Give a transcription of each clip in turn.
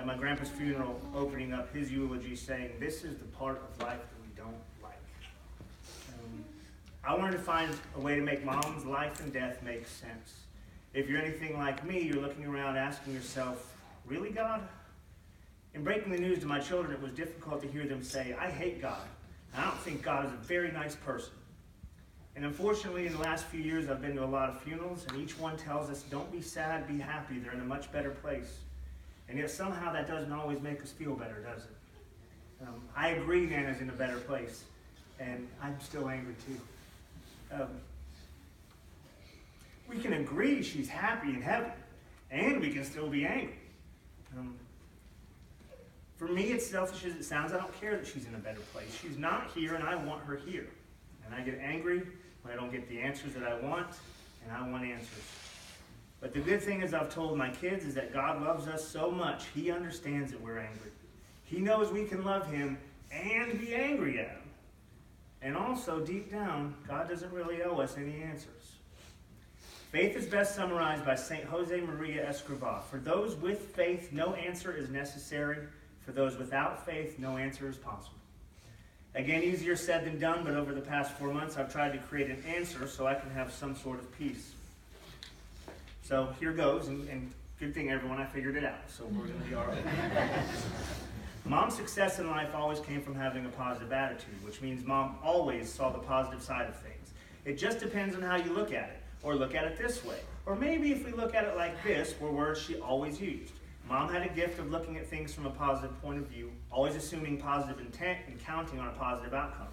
at my grandpa's funeral, opening up his eulogy saying, "This is the part of life that we don't like." I wanted to find a way to make Mom's life and death make sense. If you're anything like me, you're looking around asking yourself, "Really, God?" In breaking the news to my children, it was difficult to hear them say, "I hate God. I don't think God is a very nice person." And unfortunately, in the last few years, I've been to a lot of funerals, and each one tells us, "Don't be sad, be happy. They're in a much better place." And yet somehow that doesn't always make us feel better, does it? I agree Nana's in a better place, and I'm still angry too. We can agree she's happy in heaven, and we can still be angry. For me, as selfish as it sounds, I don't care that she's in a better place. She's not here, and I want her here. And I get angry when I don't get the answers that I want, and I want answers. But the good thing, as I've told my kids, is that God loves us so much, He understands that we're angry. He knows we can love Him and be angry at Him. And also, deep down, God doesn't really owe us any answers. Faith is best summarized by St. Jose Maria Escrivá. For those with faith, no answer is necessary. For those without faith, no answer is possible. Again, easier said than done, but over the past 4 months, I've tried to create an answer so I can have some sort of peace. So here goes, and good thing, everyone, I figured it out, so we're going to be all right. Mom's success in life always came from having a positive attitude, which means Mom always saw the positive side of things. It just depends on how you look at it, or look at it this way. Or maybe if we look at it like this, were words she always used. Mom had a gift of looking at things from a positive point of view, always assuming positive intent and counting on a positive outcome.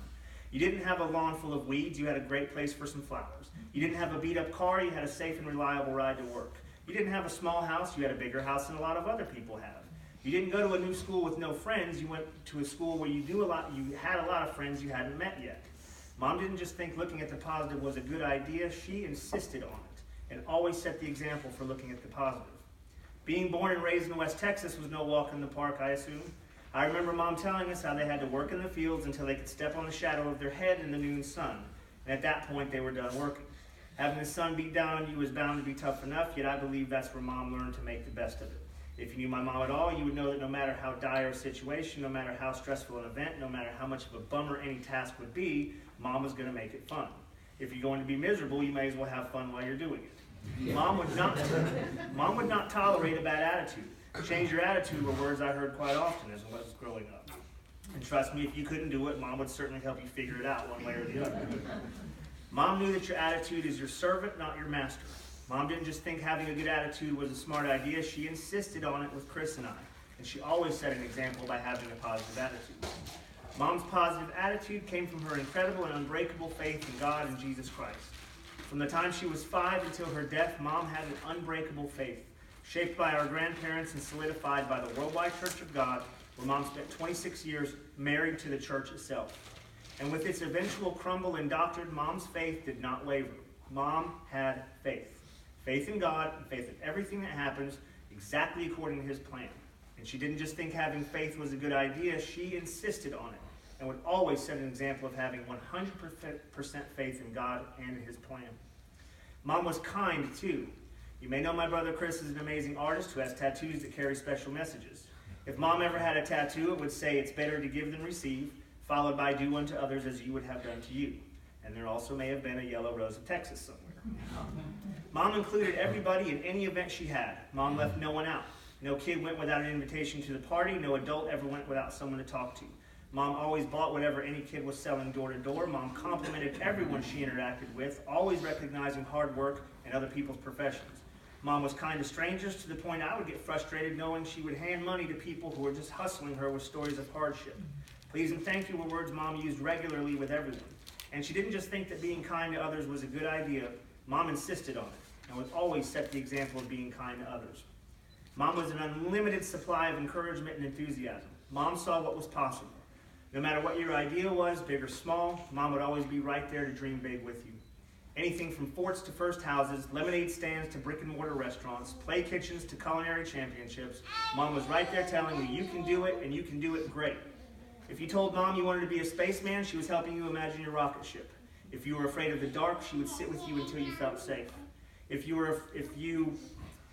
You didn't have a lawn full of weeds, you had a great place for some flowers. You didn't have a beat-up car, you had a safe and reliable ride to work. You didn't have a small house, you had a bigger house than a lot of other people have. You didn't go to a new school with no friends, you went to a school where you had a lot of friends you hadn't met yet. Mom didn't just think looking at the positive was a good idea, she insisted on it, and always set the example for looking at the positive. Being born and raised in West Texas was no walk in the park, I assume. I remember Mom telling us how they had to work in the fields until they could step on the shadow of their head in the noon sun. And at that point, they were done working. Having the sun beat down on you was bound to be tough enough, yet I believe that's where Mom learned to make the best of it. If you knew my mom at all, you would know that no matter how dire a situation, no matter how stressful an event, no matter how much of a bummer any task would be, Mom was going to make it fun. If you're going to be miserable, you may as well have fun while you're doing it. Yeah. Mom would not tolerate a bad attitude. Change your attitude were words I heard quite often as I was growing up. And trust me, if you couldn't do it, Mom would certainly help you figure it out one way or the other. Mom knew that your attitude is your servant, not your master. Mom didn't just think having a good attitude was a smart idea. She insisted on it with Chris and I. And she always set an example by having a positive attitude. Mom's positive attitude came from her incredible and unbreakable faith in God and Jesus Christ. From the time she was 5 until her death, Mom had an unbreakable faith, shaped by our grandparents and solidified by the Worldwide Church of God, where Mom spent 26 years married to the church itself. And with its eventual crumble and doctrine, Mom's faith did not waver. Mom had faith. Faith in God and faith in everything that happens exactly according to His plan. And she didn't just think having faith was a good idea, she insisted on it and would always set an example of having 100% faith in God and in His plan. Mom was kind too. You may know my brother Chris is an amazing artist who has tattoos that carry special messages. If Mom ever had a tattoo, it would say, "It's better to give than receive," followed by "Do unto others as you would have done to you." And there also may have been a yellow rose of Texas somewhere. Mom included everybody in any event she had. Mom left no one out. No kid went without an invitation to the party. No adult ever went without someone to talk to. Mom always bought whatever any kid was selling door to door. Mom complimented everyone she interacted with, always recognizing hard work and other people's professions. Mom was kind to strangers to the point I would get frustrated knowing she would hand money to people who were just hustling her with stories of hardship. Please and thank you were words Mom used regularly with everyone. And she didn't just think that being kind to others was a good idea. Mom insisted on it and would always set the example of being kind to others. Mom was an unlimited supply of encouragement and enthusiasm. Mom saw what was possible. No matter what your idea was, big or small, Mom would always be right there to dream big with you. Anything from forts to first houses, lemonade stands to brick and mortar restaurants, play kitchens to culinary championships, Mom was right there telling you can do it and you can do it great. If you told Mom you wanted to be a spaceman, she was helping you imagine your rocket ship. If you were afraid of the dark, she would sit with you until you felt safe. If you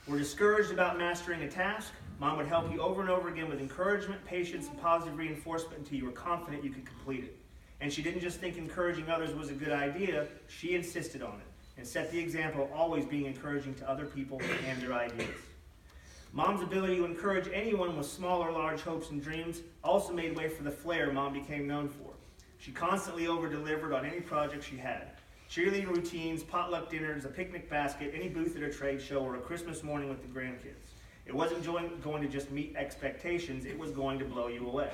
were discouraged about mastering a task, Mom would help you over and over again with encouragement, patience, and positive reinforcement until you were confident you could complete it. And she didn't just think encouraging others was a good idea, she insisted on it and set the example of always being encouraging to other people and their ideas. Mom's ability to encourage anyone with small or large hopes and dreams also made way for the flair Mom became known for. She constantly over-delivered on any project she had. Cheerleading routines, potluck dinners, a picnic basket, any booth at a trade show, or a Christmas morning with the grandkids. It wasn't going to just meet expectations, it was going to blow you away.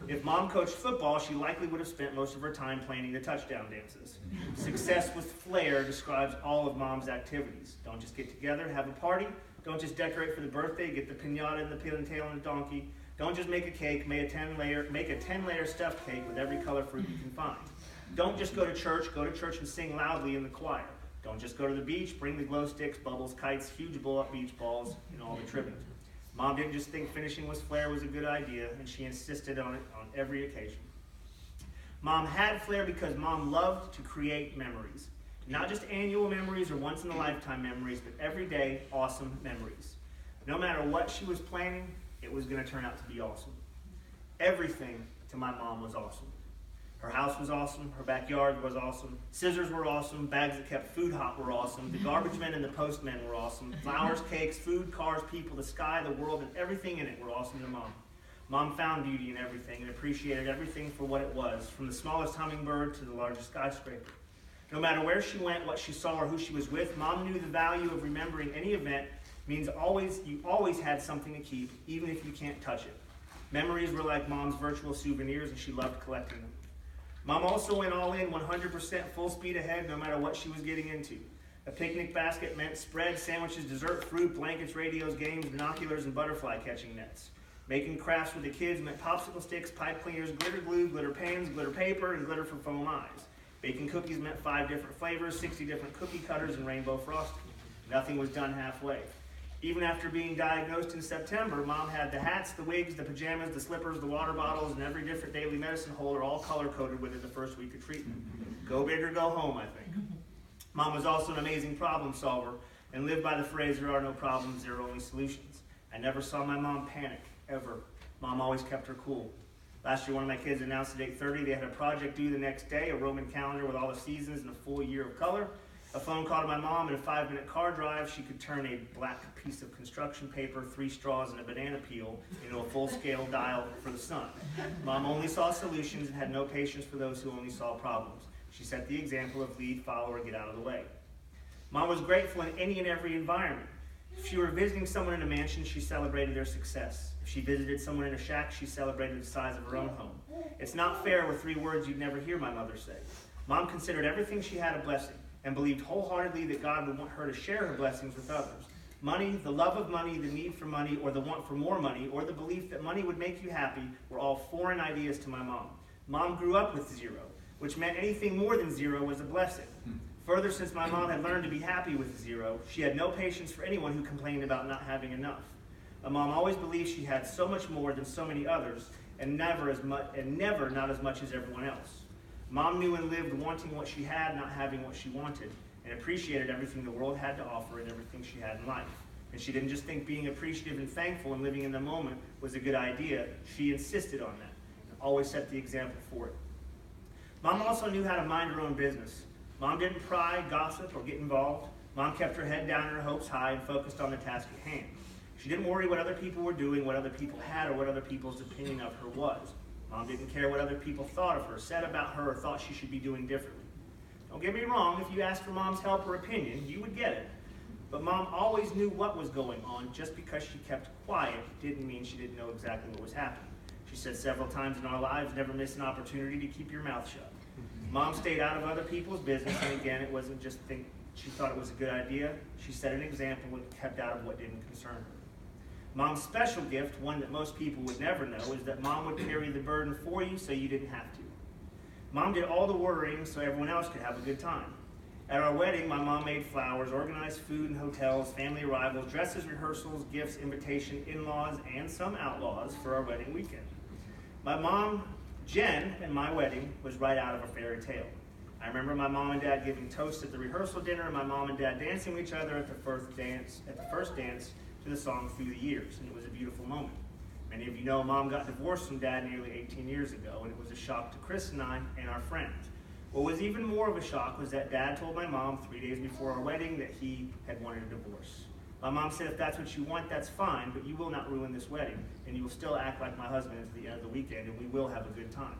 If Mom coached football, she likely would have spent most of her time planning the touchdown dances. Success with flair describes all of Mom's activities. Don't just get together, have a party. Don't just decorate for the birthday, get the piñata and the pintail and the donkey. Don't just make a cake, make a 10-layer stuffed cake with every color fruit you can find. Don't just go to church and sing loudly in the choir. Don't just go to the beach, bring the glow sticks, bubbles, kites, huge blow-up beach balls, and all the trimmings. Mom didn't just think finishing with flair was a good idea, and she insisted on it on every occasion. Mom had flair because Mom loved to create memories. Not just annual memories or once-in-a-lifetime memories, but everyday, awesome memories. No matter what she was planning, it was going to turn out to be awesome. Everything to my mom was awesome. Her house was awesome. Her backyard was awesome. Scissors were awesome. Bags that kept food hot were awesome. The garbage men and the postmen were awesome. Flowers, cakes, food, cars, people, the sky, the world, and everything in it were awesome to Mom. Mom found beauty in everything and appreciated everything for what it was, from the smallest hummingbird to the largest skyscraper. No matter where she went, what she saw, or who she was with, Mom knew the value of remembering any event means you always had something to keep, even if you can't touch it. Memories were like Mom's virtual souvenirs, and she loved collecting them. Mom also went all in, 100% full speed ahead, no matter what she was getting into. A picnic basket meant spread, sandwiches, dessert, fruit, blankets, radios, games, binoculars, and butterfly catching nets. Making crafts with the kids meant popsicle sticks, pipe cleaners, glitter glue, glitter pens, glitter paper, and glitter for foam eyes. Baking cookies meant 5 different flavors, 60 different cookie cutters, and rainbow frosting. Nothing was done halfway. Even after being diagnosed in September, Mom had the hats, the wigs, the pajamas, the slippers, the water bottles, and every different daily medicine holder all color-coded within the first week of treatment. Go big or go home, I think. Mom was also an amazing problem solver and lived by the phrase, there are no problems, there are only solutions. I never saw my mom panic, ever. Mom always kept her cool. Last year, one of my kids announced at 8:30 they had a project due the next day, a Roman calendar with all the seasons and a full year of color. A phone call to my mom and a 5-minute car drive. She could turn a black piece of construction paper, 3 straws, and a banana peel into a full-scale dial for the sun. Mom only saw solutions and had no patience for those who only saw problems. She set the example of lead, follow, or get out of the way. Mom was grateful in any and every environment. If she were visiting someone in a mansion, she celebrated their success. If she visited someone in a shack, she celebrated the size of her own home. It's not fair were 3 words you'd never hear my mother say. Mom considered everything she had a blessing and believed wholeheartedly that God would want her to share her blessings with others. Money, the love of money, the need for money, or the want for more money, or the belief that money would make you happy were all foreign ideas to my mom. Mom grew up with 0, which meant anything more than 0 was a blessing. Further, since my mom had learned to be happy with 0, she had no patience for anyone who complained about not having enough. My mom always believed she had so much more than so many others, and never not as much as everyone else. Mom knew and lived wanting what she had, not having what she wanted, and appreciated everything the world had to offer and everything she had in life. And she didn't just think being appreciative and thankful and living in the moment was a good idea. She insisted on that and always set the example for it. Mom also knew how to mind her own business. Mom didn't pry, gossip, or get involved. Mom kept her head down and her hopes high and focused on the task at hand. She didn't worry what other people were doing, what other people had, or what other people's opinion of her was. Mom didn't care what other people thought of her, said about her, or thought she should be doing differently. Don't get me wrong, if you asked for Mom's help or opinion, you would get it. But Mom always knew what was going on. Just because she kept quiet didn't mean she didn't know exactly what was happening. She said several times in our lives, never miss an opportunity to keep your mouth shut. Mom stayed out of other people's business, and again, it wasn't just she thought it was a good idea. She set an example and kept out of what didn't concern her. Mom's special gift, one that most people would never know, is that Mom would carry the burden for you so you didn't have to. Mom did all the worrying so everyone else could have a good time. At our wedding, my mom made flowers, organized food and hotels, family arrivals, dresses, rehearsals, gifts, invitation, in-laws, and some outlaws for our wedding weekend. My mom, Jen, and my wedding was right out of a fairy tale. I remember my mom and dad giving toasts at the rehearsal dinner, and my mom and dad dancing with each other at the first dance, to the song Through the Years, and it was a beautiful moment. Many of you know Mom got divorced from Dad nearly 18 years ago, and it was a shock to Chris and I and our friends. What was even more of a shock was that Dad told my mom 3 days before our wedding that he had wanted a divorce. My mom said, if that's what you want, that's fine, but you will not ruin this wedding, and you will still act like my husband until the end of the weekend, and we will have a good time.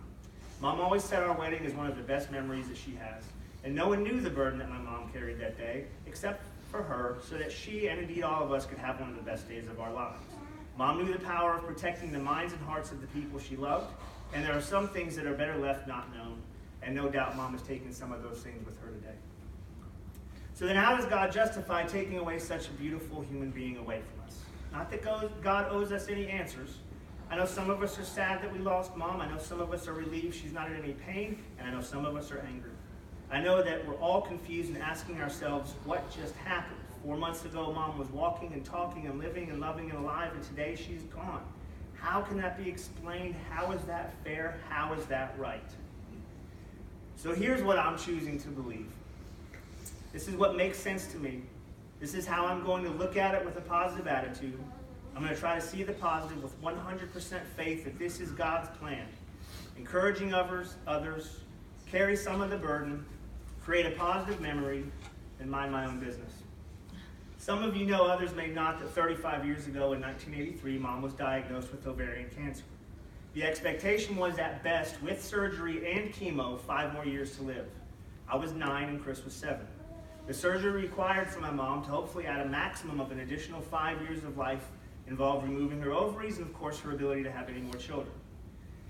Mom always said our wedding is one of the best memories that she has, and no one knew the burden that my mom carried that day, except for her, so that she and indeed all of us could have one of the best days of our lives. Mom knew the power of protecting the minds and hearts of the people she loved, and there are some things that are better left not known, and no doubt Mom has taken some of those things with her today. So then how does God justify taking away such a beautiful human being away from us? Not that God owes us any answers. I know some of us are sad that we lost Mom. I know some of us are relieved she's not in any pain, and I know some of us are angry. I know that we're all confused and asking ourselves, what just happened? 4 months ago, Mom was walking and talking and living and loving and alive, and today she's gone. How can that be explained? How is that fair? How is that right? So here's what I'm choosing to believe. This is what makes sense to me. This is how I'm going to look at it with a positive attitude. I'm going to try to see the positive with 100% faith that this is God's plan. Encouraging others, carry some of the burden, create a positive memory, and mind my own business. Some of you know, others may not, that 35 years ago in 1983, Mom was diagnosed with ovarian cancer. The expectation was at best, with surgery and chemo, 5 more years to live. I was 9 and Chris was 7. The surgery required for my mom to hopefully add a maximum of an additional 5 years of life involved removing her ovaries and of course her ability to have any more children.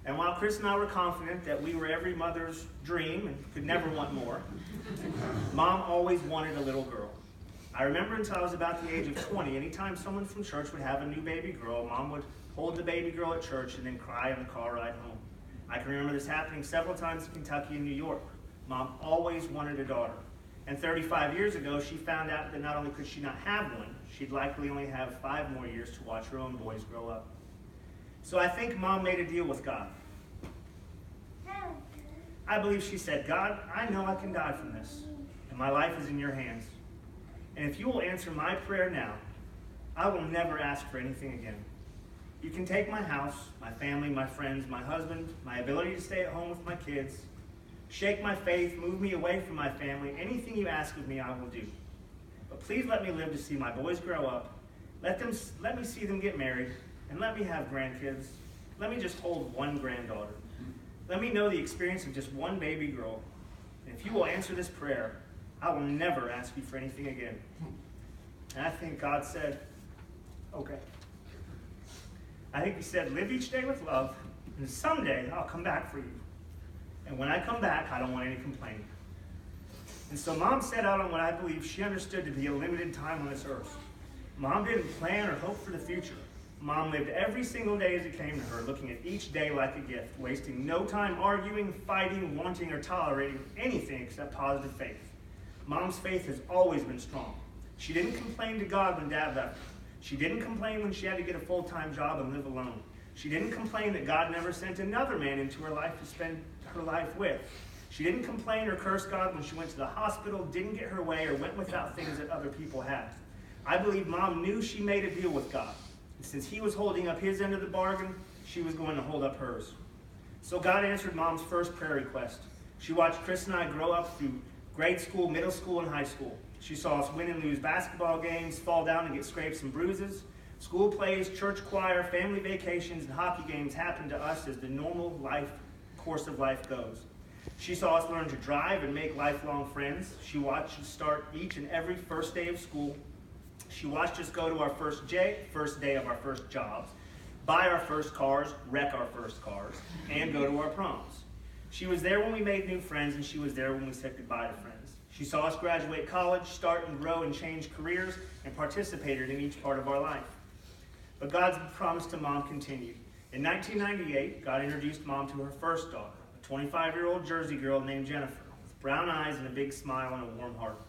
And while Chris and I were confident that we were every mother's dream and could never want more, Mom always wanted a little girl. I remember until I was about the age of 20, anytime someone from church would have a new baby girl, Mom would hold the baby girl at church and then cry on the car ride home. I can remember this happening several times in Kentucky and New York. Mom always wanted a daughter. And 35 years ago, she found out that not only could she not have one, she'd likely only have 5 more years to watch her own boys grow up. So I think Mom made a deal with God. I believe she said, God, I know I can die from this, and my life is in your hands. And if you will answer my prayer now, I will never ask for anything again. You can take my house, my family, my friends, my husband, my ability to stay at home with my kids, shake my faith, move me away from my family. Anything you ask of me, I will do. But please let me live to see my boys grow up. Let me see them get married, and let me have grandkids. Let me just hold one granddaughter. Let me know the experience of just one baby girl. And if you will answer this prayer, I will never ask you for anything again. And I think God said, okay. I think he said, live each day with love, and someday I'll come back for you. And when I come back, I don't want any complaining. And so Mom set out on what I believe she understood to be a limited time on this earth. Mom didn't plan or hope for the future. Mom lived every single day as it came to her, looking at each day like a gift, wasting no time arguing, fighting, wanting, or tolerating anything except positive faith. Mom's faith has always been strong. She didn't complain to God when Dad left her. She didn't complain when she had to get a full-time job and live alone. She didn't complain that God never sent another man into her life to spend her life with. She didn't complain or curse God when she went to the hospital, didn't get her way, or went without things that other people had. I believe Mom knew she made a deal with God. And since he was holding up his end of the bargain, she was going to hold up hers. So God answered Mom's first prayer request. She watched Chris and I grow up through grade school, middle school, and high school. She saw us win and lose basketball games, fall down and get scrapes and bruises. School plays, church choir, family vacations, and hockey games happened to us as the normal course of life goes. She saw us learn to drive and make lifelong friends. She watched us start each and every first day of school. She watched us go to our first day of our first jobs, buy our first cars, wreck our first cars, and go to our proms. She was there when we made new friends, and she was there when we said goodbye to friends. She saw us graduate college, start and grow and change careers, and participated in each part of our life. But God's promise to Mom continued. In 1998, God introduced Mom to her first daughter, a 25-year-old Jersey girl named Jennifer, with brown eyes and a big smile and a warm heart.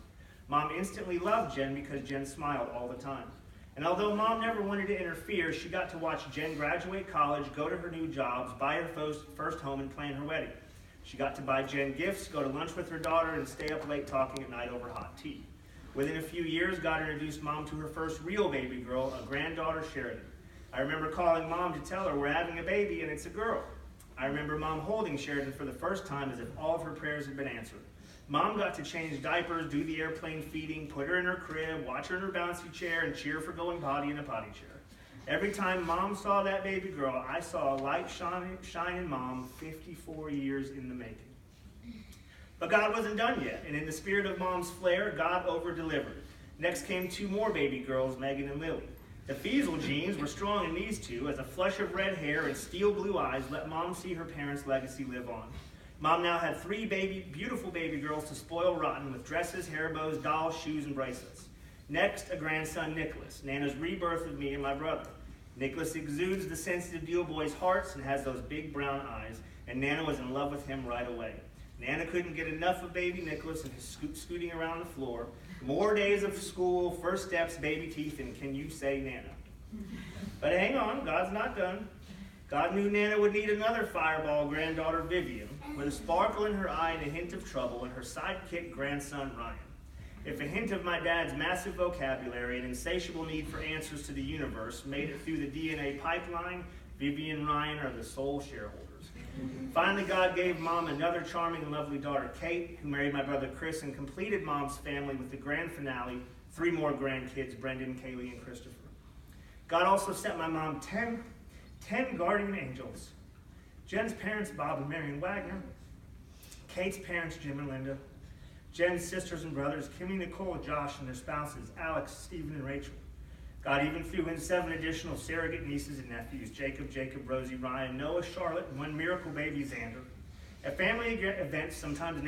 Mom instantly loved Jen because Jen smiled all the time. And although Mom never wanted to interfere, she got to watch Jen graduate college, go to her new jobs, buy her first home, and plan her wedding. She got to buy Jen gifts, go to lunch with her daughter, and stay up late talking at night over hot tea. Within a few years, God introduced Mom to her first real baby girl, a granddaughter, Sheridan. I remember calling Mom to tell her we're having a baby and it's a girl. I remember Mom holding Sheridan for the first time as if all of her prayers had been answered. Mom got to change diapers, do the airplane feeding, put her in her crib, watch her in her bouncy chair, and cheer for going potty in a potty chair. Every time Mom saw that baby girl, I saw a light shine in Mom 54 years in the making. But God wasn't done yet, and in the spirit of Mom's flair, God over-delivered. Next came two more baby girls, Megan and Lily. The Fiesel genes were strong in these two, as a flush of red hair and steel blue eyes let Mom see her parents' legacy live on. Mom now had three beautiful baby girls to spoil rotten with dresses, hair bows, dolls, shoes, and bracelets. Next, a grandson, Nicholas, Nana's rebirth of me and my brother. Nicholas exudes the sensitive deal boys' hearts and has those big brown eyes, and Nana was in love with him right away. Nana couldn't get enough of baby Nicholas and his scooting around the floor. More days of school, first steps, baby teeth, and can you say Nana? But hang on, God's not done. God knew Nana would need another fireball granddaughter, Vivian, with a sparkle in her eye and a hint of trouble, and her sidekick grandson, Ryan. If a hint of my dad's massive vocabulary and insatiable need for answers to the universe made it through the DNA pipeline, Vivian and Ryan are the sole shareholders. Finally, God gave Mom another charming and lovely daughter, Kate, who married my brother Chris and completed Mom's family with the grand finale, 3 more grandkids, Brendan, Kaylee, and Christopher. God also sent my mom 10 guardian angels. Jen's parents, Bob and Marion Wagner. Kate's parents, Jim and Linda. Jen's sisters and brothers, Kimmy, Nicole, Josh, and their spouses, Alex, Stephen, and Rachel. God even threw in 7 additional surrogate nieces and nephews, Jacob, Rosie, Ryan, Noah, Charlotte, and 1 miracle baby, Xander. At family events, sometimes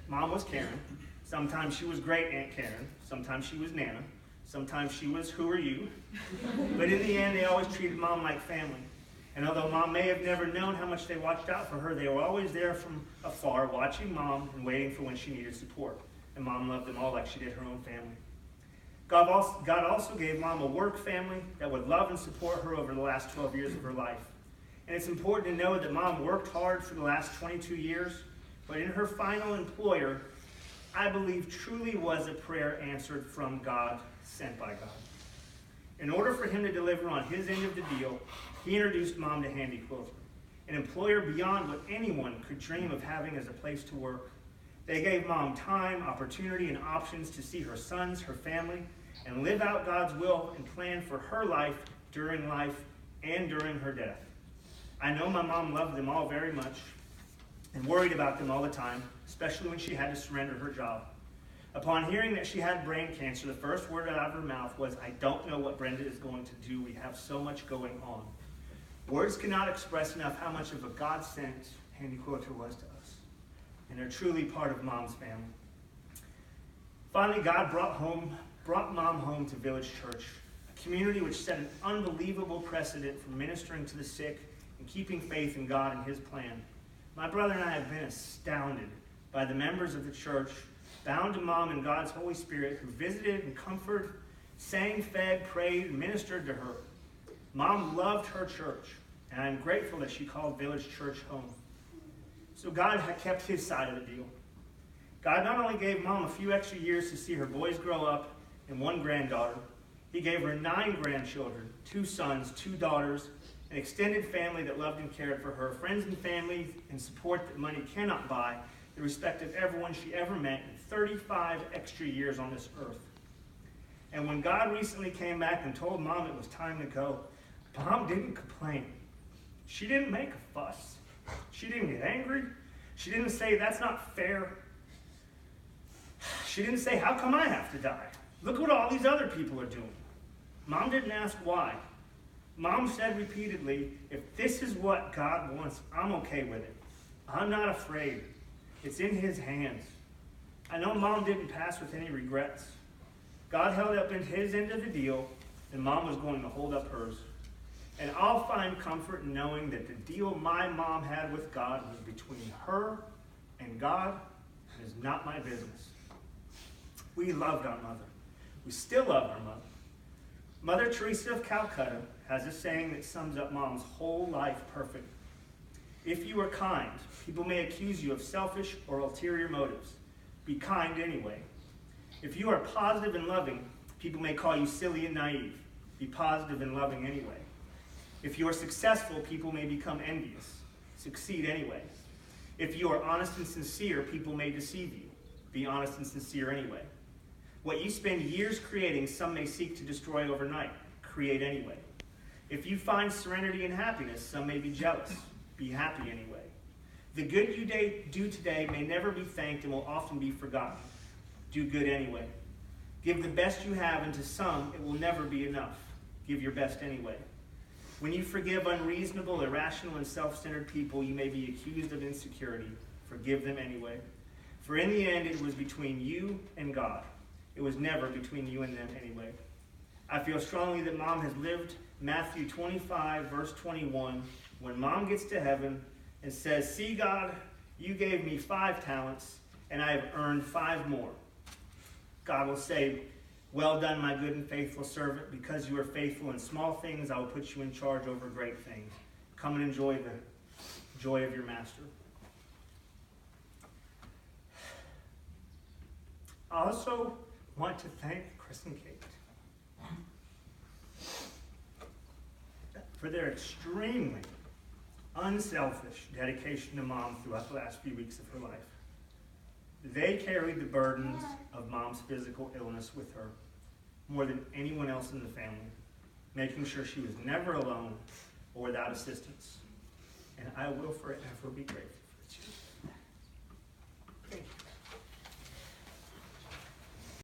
Mom was Karen. Sometimes she was Great Aunt Karen. Sometimes she was Nana. Sometimes she was Who Are You? But in the end, they always treated Mom like family. And although Mom may have never known how much they watched out for her, they were always there from afar, watching Mom and waiting for when she needed support. And Mom loved them all like she did her own family. God also gave Mom a work family that would love and support her over the last 12 years of her life. And it's important to know that Mom worked hard for the last 22 years, but in her final employer, I believe truly was a prayer answered from God, sent by God. In order for him to deliver on his end of the deal, he introduced Mom to Handy Quilter, an employer beyond what anyone could dream of having as a place to work. They gave Mom time, opportunity, and options to see her sons, her family, and live out God's will and plan for her life, and during her death. I know my mom loved them all very much and worried about them all the time, especially when she had to surrender her job. Upon hearing that she had brain cancer, the first word out of her mouth was, "I don't know what Brenda is going to do. We have so much going on." Words cannot express enough how much of a godsend Handy Quilter was to us, and they're truly part of Mom's family. Finally, God brought Mom home to Village Church, a community which set an unbelievable precedent for ministering to the sick and keeping faith in God and his plan. My brother and I have been astounded by the members of the church, bound to Mom and God's Holy Spirit, who visited and comforted, sang, fed, prayed, and ministered to her. Mom loved her church, and I'm grateful that she called Village Church home. So God had kept his side of the deal. God not only gave Mom a few extra years to see her boys grow up and 1 granddaughter, he gave her 9 grandchildren, 2 sons, 2 daughters, an extended family that loved and cared for her, friends and family and support that money cannot buy, the respect of everyone she ever met, and 35 extra years on this earth. And when God recently came back and told Mom it was time to go, Mom didn't complain. She didn't make a fuss. She didn't get angry. She didn't say, "That's not fair." She didn't say, "How come I have to die? Look what all these other people are doing." Mom didn't ask why. Mom said repeatedly, "If this is what God wants, I'm okay with it. I'm not afraid. It's in his hands." I know Mom didn't pass with any regrets. God held up in his end of the deal, and Mom was going to hold up hers. And I'll find comfort in knowing that the deal my mom had with God was between her and God, and is not my business. We loved our mother. We still love our mother. Mother Teresa of Calcutta has a saying that sums up Mom's whole life perfectly. If you are kind, people may accuse you of selfish or ulterior motives. Be kind anyway. If you are positive and loving, people may call you silly and naive. Be positive and loving anyway. If you are successful, people may become envious. Succeed anyway. If you are honest and sincere, people may deceive you. Be honest and sincere anyway. What you spend years creating, some may seek to destroy overnight. Create anyway. If you find serenity and happiness, some may be jealous. Be happy anyway. The good you do today may never be thanked and will often be forgotten. Do good anyway. Give the best you have, and to some it will never be enough. Give your best anyway. When you forgive unreasonable, irrational, and self-centered people, you may be accused of insecurity. Forgive them anyway. For in the end, it was between you and God. It was never between you and them anyway. I feel strongly that Mom has lived Matthew 25, verse 21, when Mom gets to heaven and says, "See, God, you gave me 5 talents, and I have earned 5 more." God will say, "Well done, my good and faithful servant. Because you are faithful in small things, I will put you in charge over great things. Come and enjoy the joy of your master." I also want to thank Chris and Kate for their extremely unselfish dedication to Mom throughout the last few weeks of her life. They carried the burdens of Mom's physical illness with her more than anyone else in the family, making sure she was never alone or without assistance. And I will forever be grateful for you.